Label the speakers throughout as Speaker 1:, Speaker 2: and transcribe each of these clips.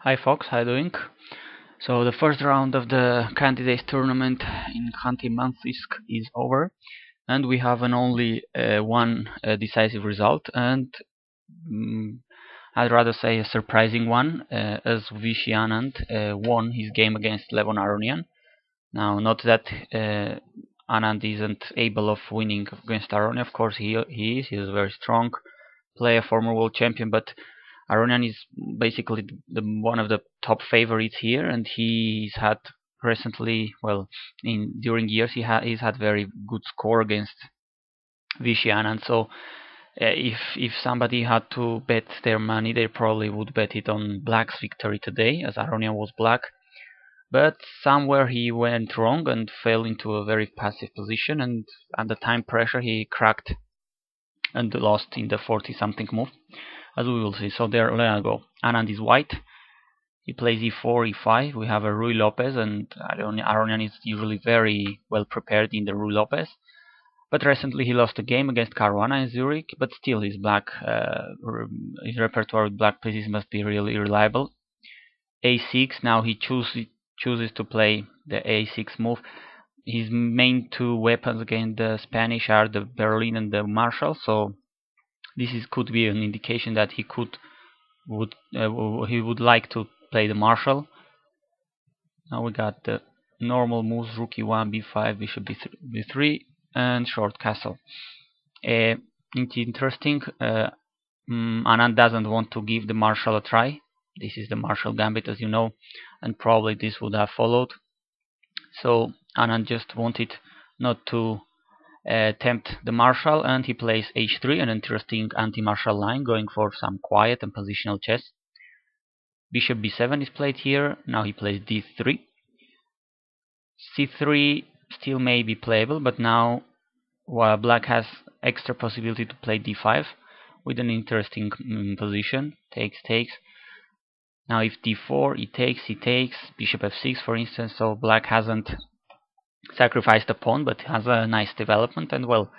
Speaker 1: Hi Fox, how you doing? So the first round of the candidates tournament in Khanty-Mansiysk is over, and we have an only one decisive result, and mm, I'd rather say a surprising one, as Vichy Anand won his game against Levon Aronian. Now, not that Anand isn't able of winning against Aronian, of course he is a very strong player, former world champion, but Aronian is basically one of the top favorites here, and he's had recently, well, in during years he's had very good score against Vichy Anand. So if somebody had to bet their money, they probably would bet it on Black's victory today, as Aronian was Black. But somewhere he went wrong and fell into a very passive position, and under time pressure he cracked and lost in the 40-something move, as we will see. So there I go. Anand is white. He plays e4, e5. We have a Ruy Lopez, and Aronian is usually very well prepared in the Ruy Lopez. But recently he lost a game against Caruana in Zurich, but still his his repertoire with black pieces must be really reliable. a6, now he chooses to play the a6 move. His main two weapons against the Spanish are the Berlin and the Marshall, so this could be an indication that he would like to play the Marshall. Now we got the normal moves: rook e1, b5, bishop b3, and short castle. It's interesting. Anand doesn't want to give the Marshall a try. This is the Marshall gambit, as you know, and probably this would have followed. So Anand just wanted not to tempt the Marshall, and he plays h3, an interesting anti-Marshall line, going for some quiet and positional chess. Bishop b7 is played here. Now he plays d3. c3 still may be playable, but now Black has extra possibility to play d5 with an interesting position. Takes. Now if d4, he takes, bishop f6 for instance, so Black hasn't sacrificed a pawn, but has a nice development, and well,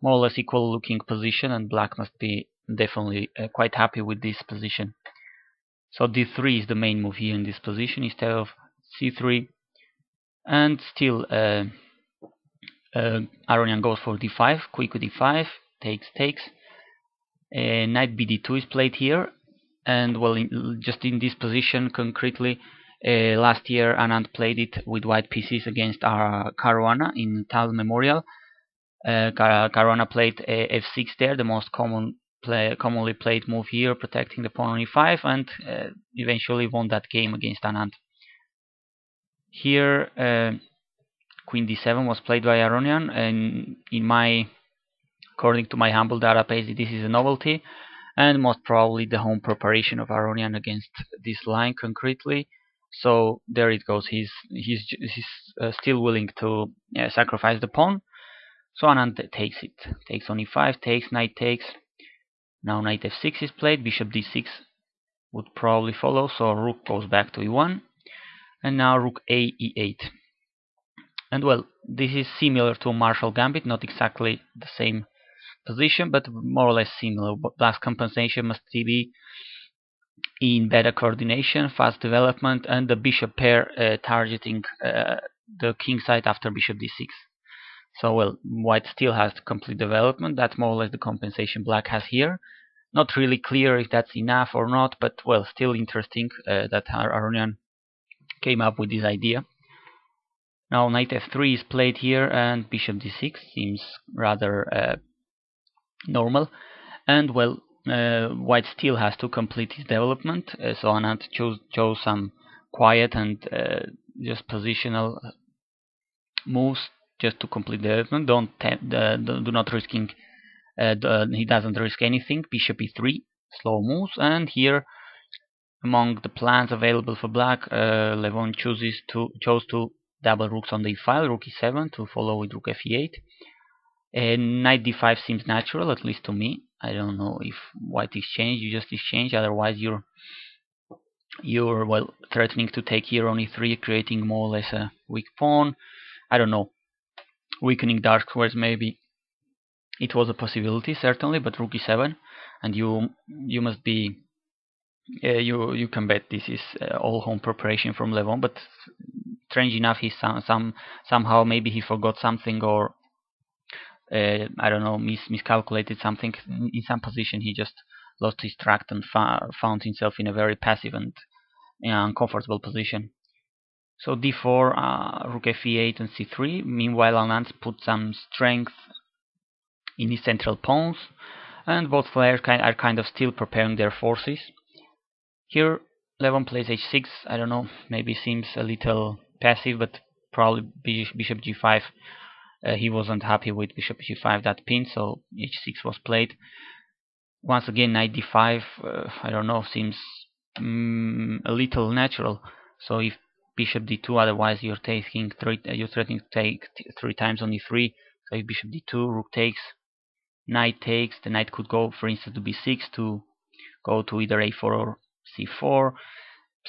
Speaker 1: more or less equal looking position, and Black must be definitely quite happy with this position. So d3 is the main move here in this position instead of c3, and still Aronian goes for d5, quick d5, takes. Knight bd2 is played here, and well, just in this position concretely, last year Anand played it with white pieces against Caruana in Tal Memorial. Caruana played f6 there, the most commonly played move here, protecting the pawn on e5, and eventually won that game against Anand. Here queen d7 was played by Aronian, and according to my humble database, this is a novelty, and most probably the home preparation of Aronian against this line concretely. So there it goes. He's still willing to sacrifice the pawn. So Anand takes it. Takes on e5, takes, knight takes. Now knight f6 is played. Bishop d6 would probably follow. So rook goes back to e1, and now rook a e8. And well, this is similar to a Marshall gambit, not exactly the same position, but more or less similar. Black's compensation must be in better coordination, fast development, and the bishop pair targeting the king side after bishop d6. So well, white still has complete development. That's more or less the compensation Black has here. Not really clear if that's enough or not, but well, still interesting that Aronian came up with this idea. Now knight f3 is played here, and bishop d6 seems rather normal, and well, white still has to complete his development, so Anand chose some quiet and just positional moves just to complete the development. Do not risking. He doesn't risk anything. Bishop e3, slow moves, and here among the plans available for Black, Levon chose to double rooks on the e-file, rook e7 to follow with rook f8. Knight d5 seems natural, at least to me. I don't know if white exchange, you just exchange, otherwise you're well threatening to take here on e3, creating more or less a weak pawn. I don't know, weakening dark squares maybe. It was a possibility certainly, but rook e7, and you must be You can bet this is all home preparation from Levon, but strange enough, he somehow maybe he forgot something, or I don't know, miscalculated something in some position. He just lost his track and found himself in a very passive and uncomfortable position. So d4, rook f8 and c3. Meanwhile, Anand put some strength in his central pawns, and both players are kind of still preparing their forces. Here, Levon plays h6. I don't know, maybe seems a little passive, but probably bishop g5. He wasn't happy with bishop g5, that pin, so h6 was played. Once again, knight d5. I don't know, seems a little natural. So if bishop d2, otherwise you're threatening to take 3 times on e3. So if bishop d2, rook takes, knight takes, the knight could go, for instance, to b6 to go to either a4 or c4.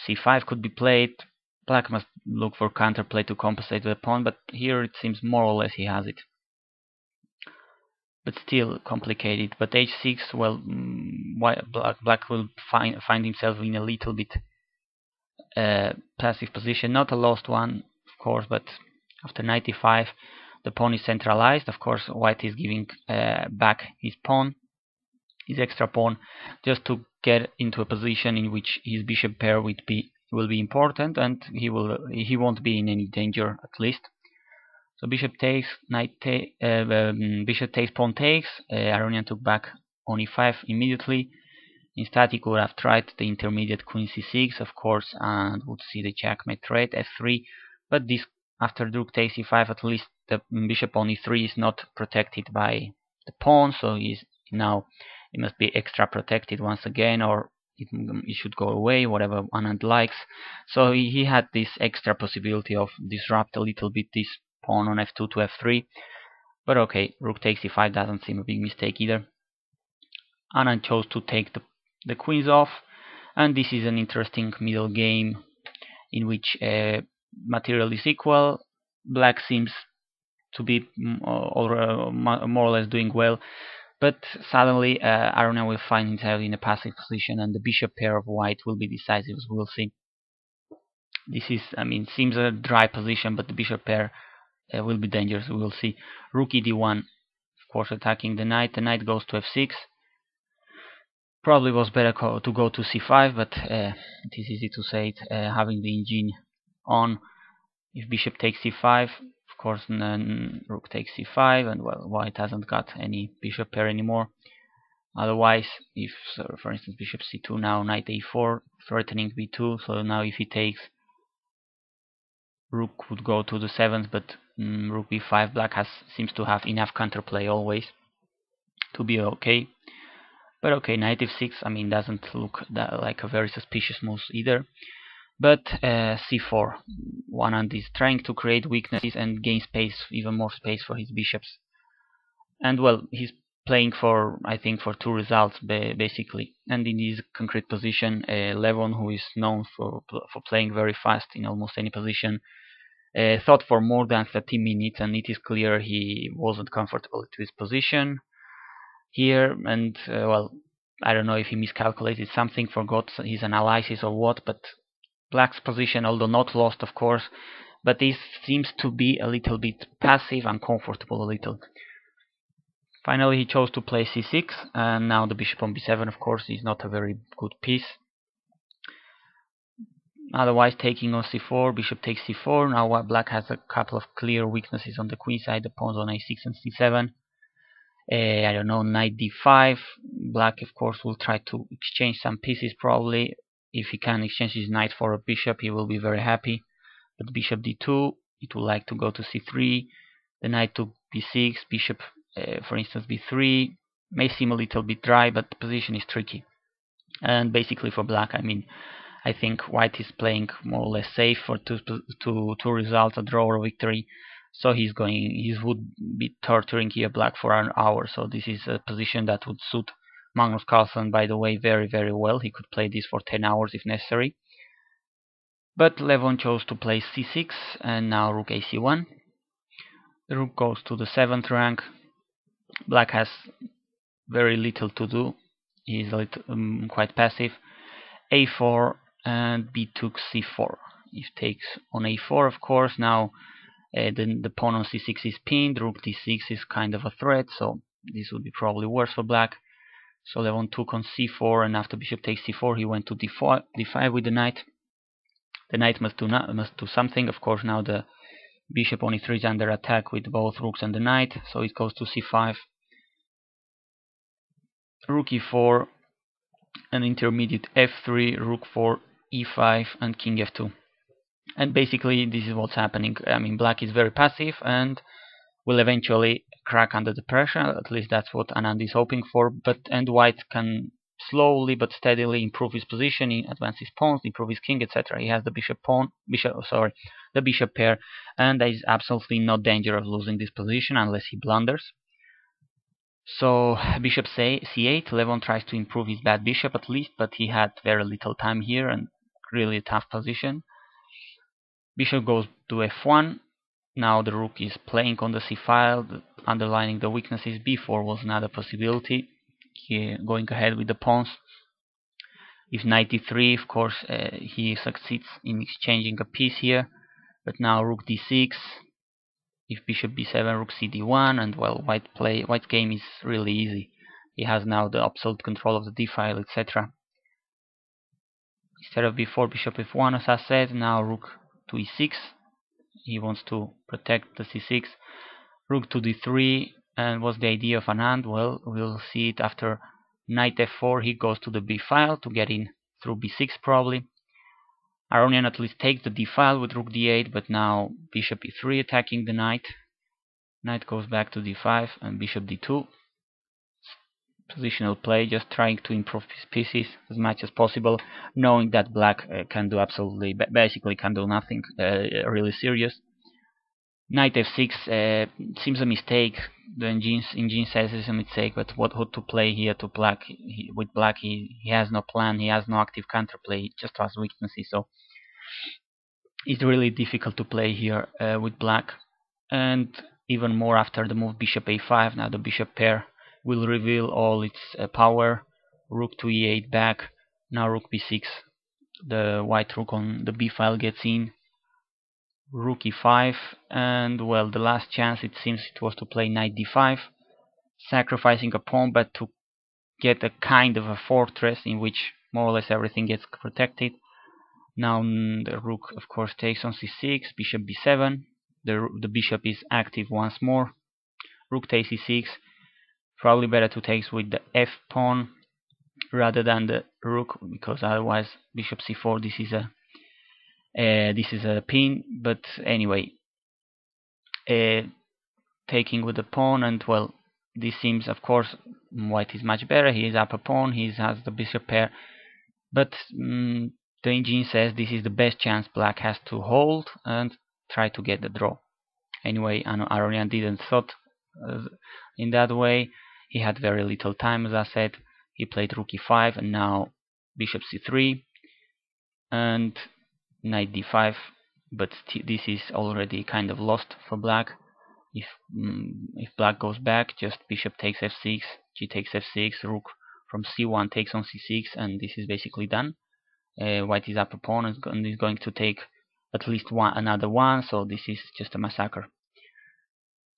Speaker 1: c5 could be played. Black must look for counterplay to compensate the pawn, but here it seems more or less he has it. But still complicated. But h6, well, black will find himself in a little bit passive position. Not a lost one, of course, but after 95, the pawn is centralized. Of course, white is giving back his pawn, his extra pawn, just to get into a position in which his bishop pair will be important, and he won't be in any danger, at least. So bishop takes, bishop takes, pawn takes. Aronian took back on e5 immediately. Instead, he could have tried the intermediate queen c6, of course, and would see the checkmate threat, f3. But this, after rook takes e5, at least the bishop on e3 is not protected by the pawn, so it must be extra protected once again, or it should go away, whatever Anand likes. So he had this extra possibility of disrupt a little bit this pawn on f2 to f3. But okay, rook takes e5 doesn't seem a big mistake either. Anand chose to take the queens off, and this is an interesting middle game in which material is equal. Black seems to be more or less doing well, but suddenly Aronian will find himself in a passive position, and the bishop pair of white will be decisive, as we'll see. This is, seems a dry position, but the bishop pair will be dangerous, we'll see. Rook e d1, of course, attacking the knight. The knight goes to f6. Probably was better to go to c5, but it is easy to say it, having the engine on. If bishop takes c5, of course, then rook takes c5, and well, white hasn't got any bishop pair anymore. Otherwise, if, for instance, bishop c2, now knight a4, threatening b2, so now if he takes, rook would go to the 7th, but rook b5, black seems to have enough counterplay always to be okay. But okay, knight f6, doesn't look like a very suspicious move either. But c4, Anand is trying to create weaknesses and gain space, even more space for his bishops. And well, he's playing for, I think, for 2 results basically. And in this concrete position, Levon, who is known for playing very fast in almost any position, thought for more than 30 minutes, and it is clear he wasn't comfortable with his position here. And well, I don't know if he miscalculated something, forgot his analysis or what, but black's position, although not lost, of course, but this seems to be a little bit passive, uncomfortable a little. Finally, he chose to play c6, and now the bishop on b7, of course, is not a very good piece. Otherwise, taking on c4, bishop takes c4. Now black has a couple of clear weaknesses on the queen side, the pawns on a6 and c7. I don't know, knight d5. Black, of course, will try to exchange some pieces probably. If he can exchange his knight for a bishop, he will be very happy. But bishop d2, it would like to go to c3. The knight to b6, bishop, for instance, b3. May seem a little bit dry, but the position is tricky. And basically for black, I think white is playing more or less safe for two results, a draw or a victory. So he would be torturing here black for an hour. So this is a position that would suit Magnus Carlsen, by the way, very, very well. He could play this for 10 hours if necessary. But Levon chose to play c6, and now rook ac1. The rook goes to the 7th rank. Black has very little to do. He is quite passive. a4 and b took c4. If takes on a4, of course, now then the pawn on c6 is pinned. Rook d6 is kind of a threat, so this would be probably worse for black. So Levon took on c4, and after bishop takes c4, he went to d5 with the knight. The knight must do something. Of course, now the bishop on e3 is under attack with both rooks and the knight, so it goes to c5. Rook e4, an intermediate f3, rook 4, e5, and king f2. And basically, this is what's happening. I mean, black is very passive and will eventually crack under the pressure. At least that's what Anand is hoping for. And white can slowly but steadily improve his position, advance his pawns, improve his king, etc. He has the the bishop pair, and there is absolutely no danger of losing this position unless he blunders. So bishop c8. Levon tries to improve his bad bishop at least, but he had very little time here and really a tough position. Bishop goes to f1. Now the rook is playing on the c file, underlining the weaknesses. b4 was another possibility. Going ahead with the pawns. If knight e3, of course, he succeeds in exchanging a piece here. But now rook d6. If bishop b7, rook cd1, and well, white's game is really easy. He has now the absolute control of the d file, etc. Instead of b4, bishop f1, as I said. Now rook to e6. He wants to protect the c6. Rook to d3. And what's the idea of Anand? Well, we'll see it after knight f4. He goes to the b file to get in through b6 probably. Aronian at least takes the d file with rook d8, but now bishop e3 attacking the knight. Knight goes back to d5 and bishop d2. Positional play, just trying to improve his pieces as much as possible, knowing that black can do basically can do nothing really serious. Knight f6 seems a mistake. The engine says it's a mistake, but what to play here to black? With black, he has no plan, he has no active counterplay, he just has weaknesses, so it's really difficult to play here with black. And even more after the move bishop a5. Now the bishop pair will reveal all its power. Rook to e8 back. Now rook b6. The white rook on the b file gets in. Rook e5, and well, the last chance it seems it was to play knight d5, sacrificing a pawn, but to get a kind of a fortress in which more or less everything gets protected. Now the rook, of course, takes on c6, bishop b7. The bishop is active once more. Rook takes e6. Probably better to take with the f pawn rather than the rook, because otherwise bishop c4. This is a pin. But anyway, taking with the pawn, and well, this seems, of course, white is much better. He is up a pawn. He has the bishop pair, but the engine says this is the best chance black has to hold and try to get the draw. Anyway, Aronian didn't thought in that way. He had very little time, as I said. He played rook e5, and now bishop c3 and knight d5. But this is already kind of lost for black. If black goes back, just bishop takes f6, g takes f6, rook from c1 takes on c6, and this is basically done. White is up a pawn and is going to take at least another one, so this is just a massacre.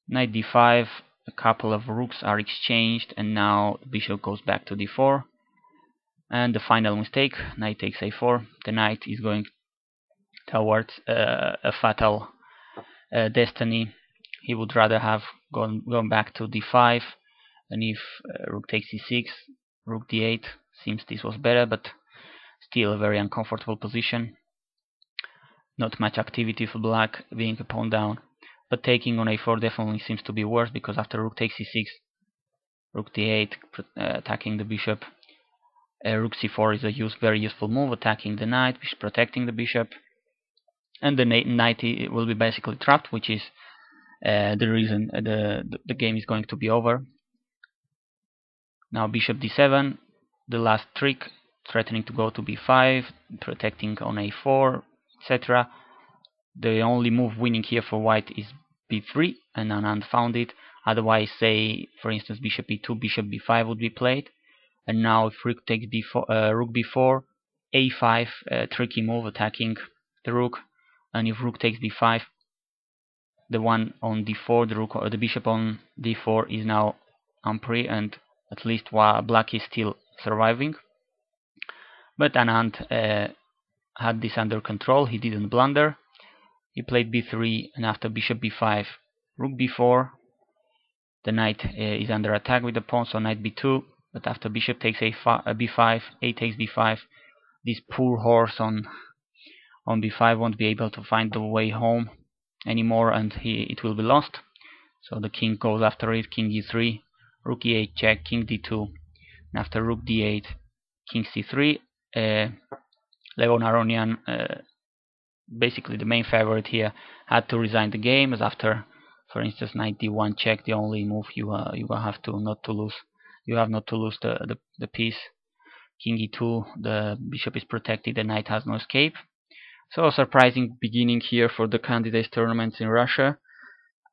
Speaker 1: Knight d5, a couple of rooks are exchanged, and now the bishop goes back to d4. And the final mistake, knight takes a4. The knight is going towards a fatal destiny. He would rather have gone back to d5, and if rook takes e6, rook d8, seems this was better, but still a very uncomfortable position. Not much activity for black, being a pawn down. But taking on a4 definitely seems to be worse, because after rook takes e6, rook d8, attacking the bishop. Rook c4 is a very useful move, attacking the knight, protecting the bishop. And the knight will be basically trapped, which is the reason the game is going to be over. Now bishop d7, the last trick, threatening to go to b5, protecting on a4, etc. The only move winning here for white is b3, and Anand found it. Otherwise, say, for instance, bishop e2, bishop b5 would be played. And now if rook takes rook b4, a5, tricky move, attacking the rook, and if rook takes d5, the one on d4, the rook or the bishop on d4 is now ampri, and at least while black is still surviving. But Anand had this under control. He didn't blunder. He played b3, and after bishop b5, rook b4, the knight is under attack with the pawn, so knight b2. But after bishop takes b5, a takes b5, this poor horse on b5 won't be able to find the way home anymore, and it will be lost. So the king goes after it, king e3, rook e8 check, king d2, and after rook d8, king c3. Levon Aronian, basically the main favorite here, had to resign the game, as after, for instance, knight d1 check, the only move you have to not to lose. You have not to lose the piece. King e2, the bishop is protected, the knight has no escape. So a surprising beginning here for the candidates tournaments in Russia.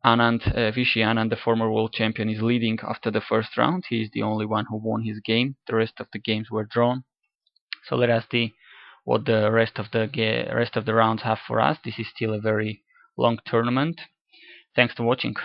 Speaker 1: Vishy Anand, the former world champion, is leading after the first round. He is the only one who won his game. The rest of the games were drawn. So let us see what the rest of the rounds have for us. This is still a very long tournament. Thanks for watching.